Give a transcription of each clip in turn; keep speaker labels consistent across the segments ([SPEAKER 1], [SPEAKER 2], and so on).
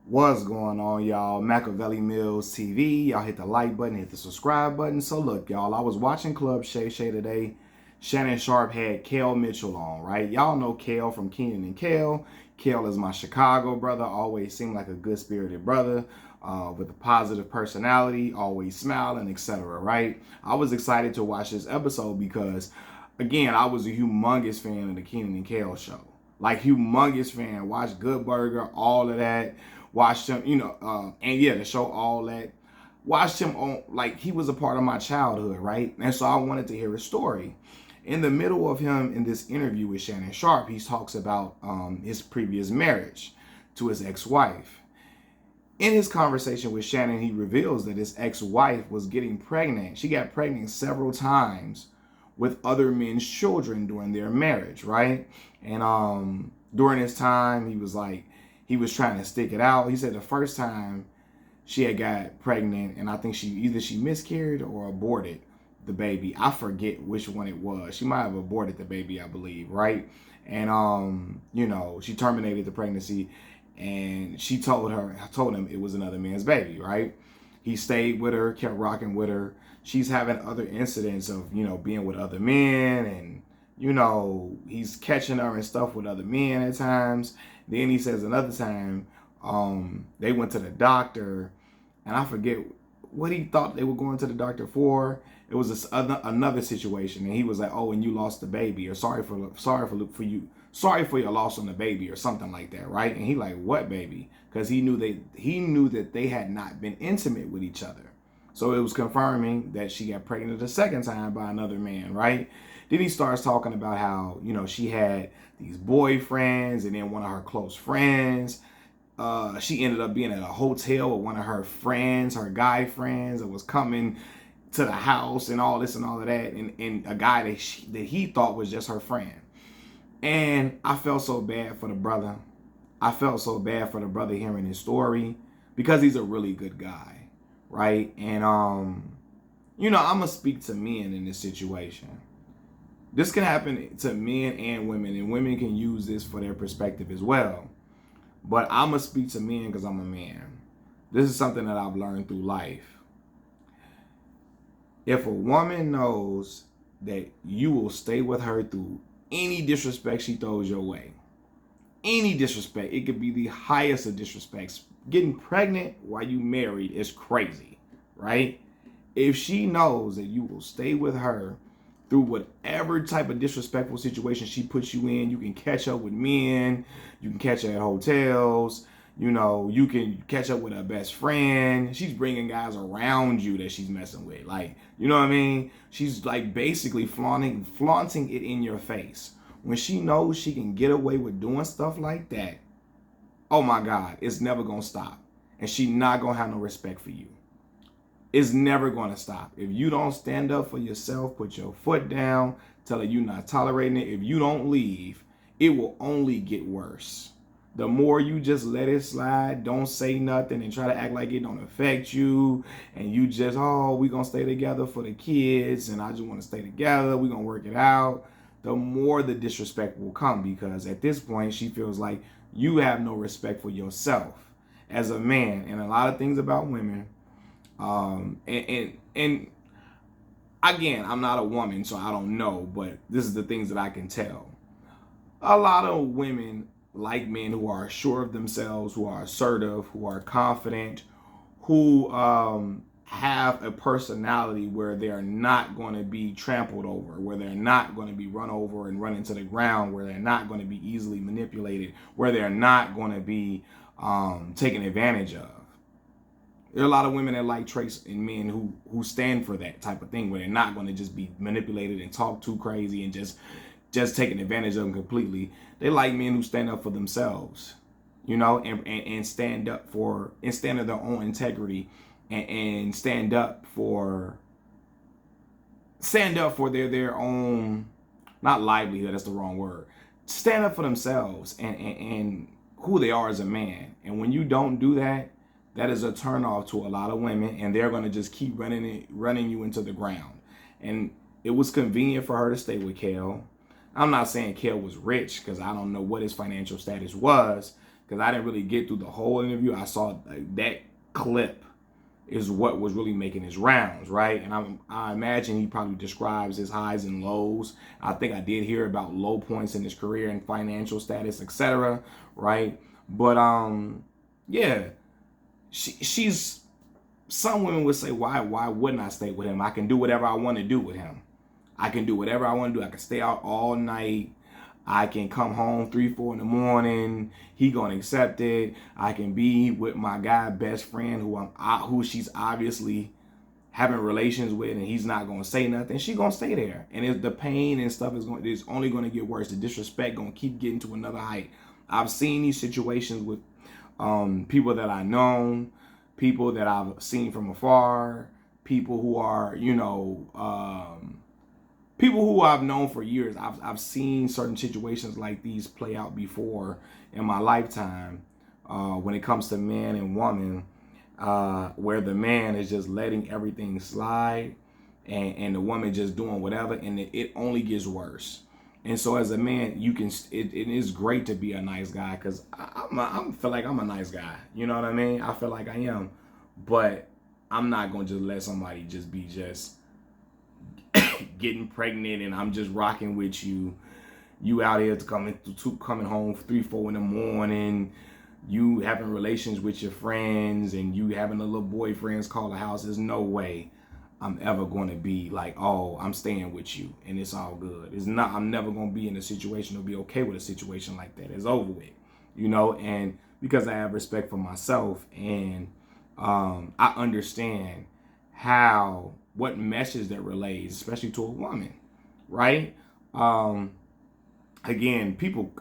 [SPEAKER 1] What's going on, y'all? Machiavelli Mills TV. Y'all hit the like button, hit the subscribe button. So look, y'all, I was watching Club Shay Shay today. Shannon Sharp had Kel Mitchell on, right? Y'all know Kel from Keenan and Kel. Kel is my Chicago brother. Always seemed like a good-spirited brother with a positive personality, always smiling, etc., right? I was excited to watch this episode because, again, I was a humongous fan of the Keenan and Kel show. Like, humongous fan. Watched Good Burger, all of that. Watched him, and yeah, the show, all that. Watched him on, like, he was a part of my childhood, right? And so I wanted to hear his story. In the middle of him in this interview with Shannon Sharp, he talks about his previous marriage to his ex-wife. In his conversation with Shannon, he reveals that his ex-wife was getting pregnant. She got pregnant several times with other men's children during their marriage, right? And during his time, he was trying to stick it out. He said the first time she had got pregnant, and I think she miscarried or aborted the baby. I forget which one it was. She might have aborted the baby, I believe, right? And she terminated the pregnancy, and she told him it was another man's baby, right? He stayed with her, kept rocking with her. She's having other incidents of, being with other men, and he's catching her and stuff with other men at times. Then he says another time, they went to the doctor, and I forget what he thought they were going to the doctor for. It was another situation, and he was like, "Oh, and you lost the baby, or sorry for your loss on the baby, or something like that, right?" And he like, "What baby?" Because he knew that they had not been intimate with each other. So it was confirming that she got pregnant the second time by another man, right? Then he starts talking about how, she had these boyfriends, and then one of her close friends, she ended up being at a hotel with one of her friends, her guy friends, that was coming to the house and all this and all of that, and a guy that he thought was just her friend. And I felt so bad for the brother. I felt so bad for the brother hearing his story, because he's a really good guy, right? And I'm gonna speak to men in this situation. This can happen to men and women can use this for their perspective as well. But I'm gonna speak to men because I'm a man. This is something that I've learned through life. If a woman knows that you will stay with her through any disrespect she throws your way, any disrespect, it could be the highest of disrespects. Getting pregnant while you married is crazy, right? If she knows that you will stay with her through whatever type of disrespectful situation she puts you in, you can catch up with men, you can catch her at hotels, you can catch up with her best friend. She's bringing guys around you that she's messing with. Like, you know what I mean? She's like basically flaunting it in your face. When she knows she can get away with doing stuff like that, oh my God, it's never gonna stop. And she not gonna have no respect for you. It's never gonna stop. If you don't stand up for yourself, put your foot down, tell her you're not tolerating it, if you don't leave, it will only get worse. The more you just let it slide, don't say nothing, and try to act like it don't affect you, and you just, oh, we gonna stay together for the kids, and I just want to stay together, we gonna work it out, the more the disrespect will come, because at this point she feels like you have no respect for yourself as a man. And a lot of things about women, and again, I'm not a woman, so I don't know, but this is the things that I can tell. A lot of women like men who are sure of themselves, who are assertive, who are confident, who have a personality where they're not going to be trampled over, where they're not going to be run over and run into the ground, where they're not going to be easily manipulated, where they're not going to be taken advantage of. There are a lot of women that like traits in men who stand for that type of thing, where they're not going to just be manipulated and talk too crazy and just taking advantage of them completely. They like men who stand up for themselves, and stand up in their own integrity, and stand up for their own, not livelihood, that's the wrong word. Stand up for themselves and who they are as a man. And when you don't do that, that is a turnoff to a lot of women, and they're going to just keep running you into the ground. And it was convenient for her to stay with Kel. I'm not saying Kel was rich, because I don't know what his financial status was, because I didn't really get through the whole interview. I saw that clip is what was really making his rounds, right? And I imagine he probably describes his highs and lows. I think I did hear about low points in his career and financial status, etc., right? But yeah, she's, some women would say, why wouldn't I stay with him? I can do whatever I want to do with him. I can do whatever I want to do. I can stay out all night. I can come home 3, 4 in the morning. He gonna accept it. I can be with my guy best friend who she's obviously having relations with, and he's not gonna say nothing. She gonna stay there, and the pain and stuff is only gonna get worse. The disrespect gonna keep getting to another height. I've seen these situations with people that I know, people that I've seen from afar, people who are, people who I've known for years. I've seen certain situations like these play out before in my lifetime when it comes to man and woman, where the man is just letting everything slide and the woman just doing whatever, and it only gets worse. And so as a man, it is great to be a nice guy, because I feel like I'm a nice guy. You know what I mean? I feel like I am. But I'm not going to just let somebody just be getting pregnant and I'm just rocking with you. You out here coming home 3, 4 in the morning. You having relations with your friends and you having the little boyfriends call the house. There's no way I'm ever going to be like, oh, I'm staying with you and it's all good. It's not. I'm never going to be in a situation or be okay with a situation like that. It's over with, and because I have respect for myself, and I understand what message that relays, especially to a woman, right? Again, people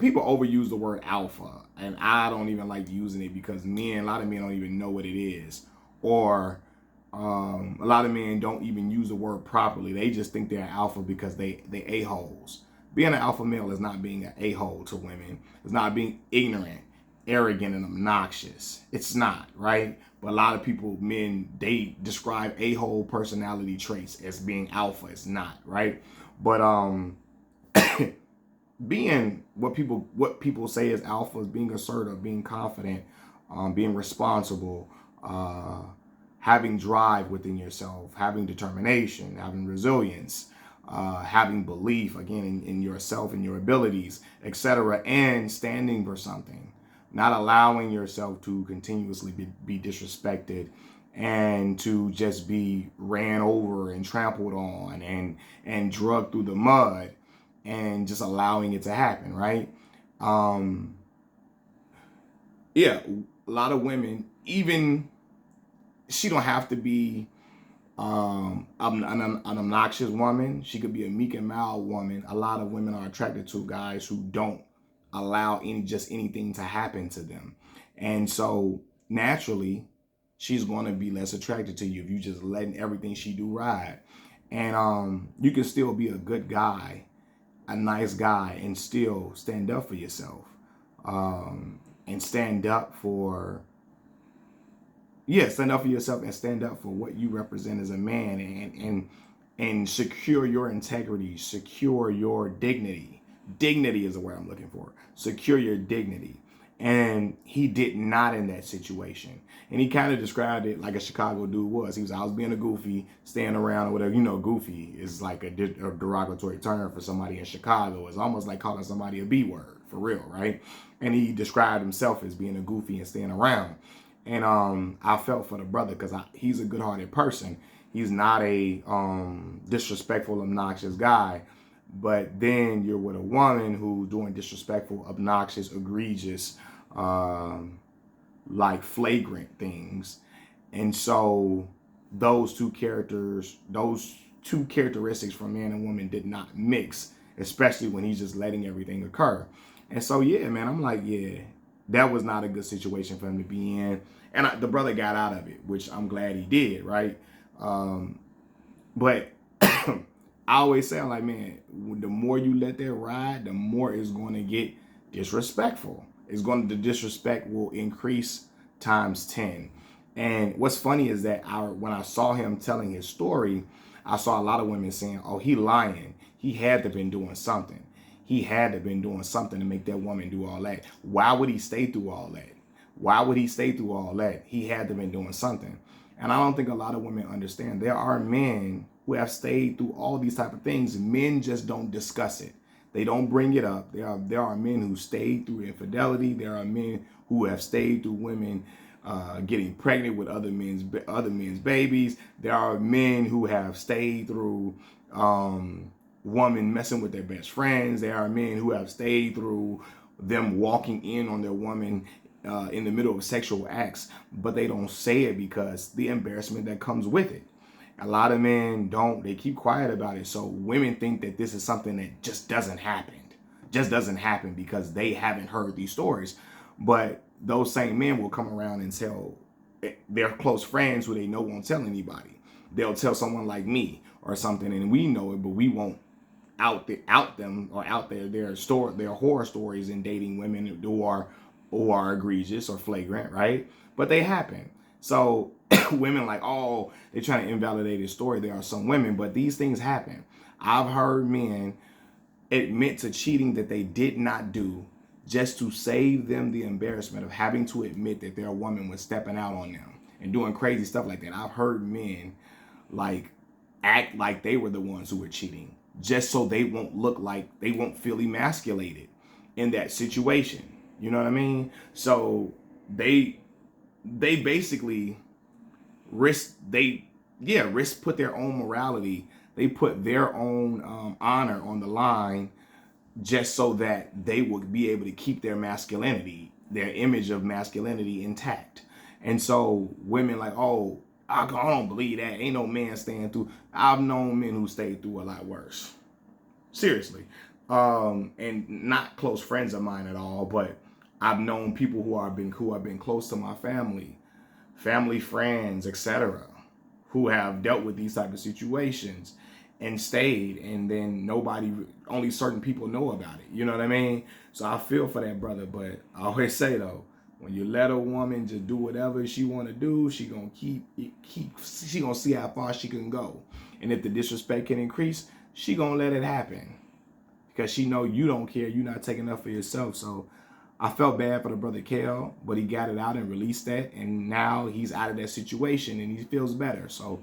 [SPEAKER 1] overuse the word alpha, and I don't even like using it because a lot of men don't even know what it is, or a lot of men don't even use the word properly. They just think they're alpha because they a-holes. Being an alpha male is not being an a-hole to women. It's not being ignorant, arrogant, and obnoxious. It's not, right? But a lot of people, men, they describe a-hole personality traits as being alpha. It's not, right? But being what people say is alpha is being assertive, being confident, being responsible, having drive within yourself, having determination, having resilience, having belief, again, in yourself and your abilities, etc., and standing for something, not allowing yourself to continuously be disrespected and to just be ran over and trampled on and drugged through the mud and just allowing it to happen, right? Yeah, a lot of women, even she don't have to be an obnoxious woman. She could be a meek and mild woman. A lot of women are attracted to guys who don't allow anything to happen to them. And so naturally, she's going to be less attracted to you if you just letting everything she do ride. And you can still be a good guy, a nice guy, and still stand up for yourself, and stand up for yourself and stand up for what you represent as a man, and secure your integrity, secure your dignity. Dignity is the word I'm looking for. Secure your dignity. And he did not in that situation. And he kind of described it like a Chicago dude was. I was being a goofy, staying around or whatever. Goofy is like a derogatory term for somebody in Chicago. It's almost like calling somebody a B word, for real, right? And he described himself as being a goofy and staying around. And I felt for the brother because he's a good-hearted person. He's not a disrespectful, obnoxious guy. But then you're with a woman who's doing disrespectful, obnoxious, egregious, like flagrant things. And so those two characteristics from man and woman did not mix, especially when he's just letting everything occur. And so, yeah, man, I'm like, yeah, that was not a good situation for him to be in. And the brother got out of it, which I'm glad he did, right? But I always say, I'm like, man, the more you let that ride, the more it's going to get disrespectful. The disrespect will increase times 10. And what's funny is that when I saw him telling his story, I saw a lot of women saying, oh, he lying. He had to been doing something. he had to been doing something to make that woman do all that. Why would he stay through all that? Why would he stay through all that? He had to been doing something. And I don't think a lot of women understand. There are men who have stayed through all these type of things. Men just don't discuss it. They don't bring it up. There are men who stayed through infidelity. There are men who have stayed through women getting pregnant with other men's babies. There are men who have stayed through women messing with their best friends. There are men who have stayed through them walking in on their woman in the middle of sexual acts, but they don't say it because the embarrassment that comes with it. A lot of men don't. They keep quiet about it. So women think that this is something that just doesn't happen because they haven't heard these stories. But those same men will come around and tell their close friends who they know won't tell anybody. They'll tell someone like me or something, and we know it, but we won't out them or out their horror stories in dating women who are egregious or flagrant, right? But they happen. So women like, oh, they're trying to invalidate his story. There are some women, but these things happen. I've heard men admit to cheating that they did not do just to save them the embarrassment of having to admit that their woman was stepping out on them and doing crazy stuff like that. I've heard men like act like they were the ones who were cheating just so they won't feel emasculated in that situation. You know what I mean? So they basically put their own morality, they put their own honor on the line just so that they would be able to keep their masculinity, their image of masculinity intact. And so women like, oh, I don't believe that. Ain't no man staying through. I've known men who stayed through a lot worse. Seriously. And not close friends of mine at all, but I've known people who have been close to my family friends, etc., who have dealt with these type of situations and stayed, and then only certain people know about it. You know what I mean? So I feel for that brother, but I always say though, when you let a woman just do whatever she want to do, she gonna she gonna see how far she can go, and if the disrespect can increase, she gonna let it happen because she know you don't care, you're not taking up for yourself. So I felt bad for the brother Kel, but he got it out and released that, and now he's out of that situation and he feels better. So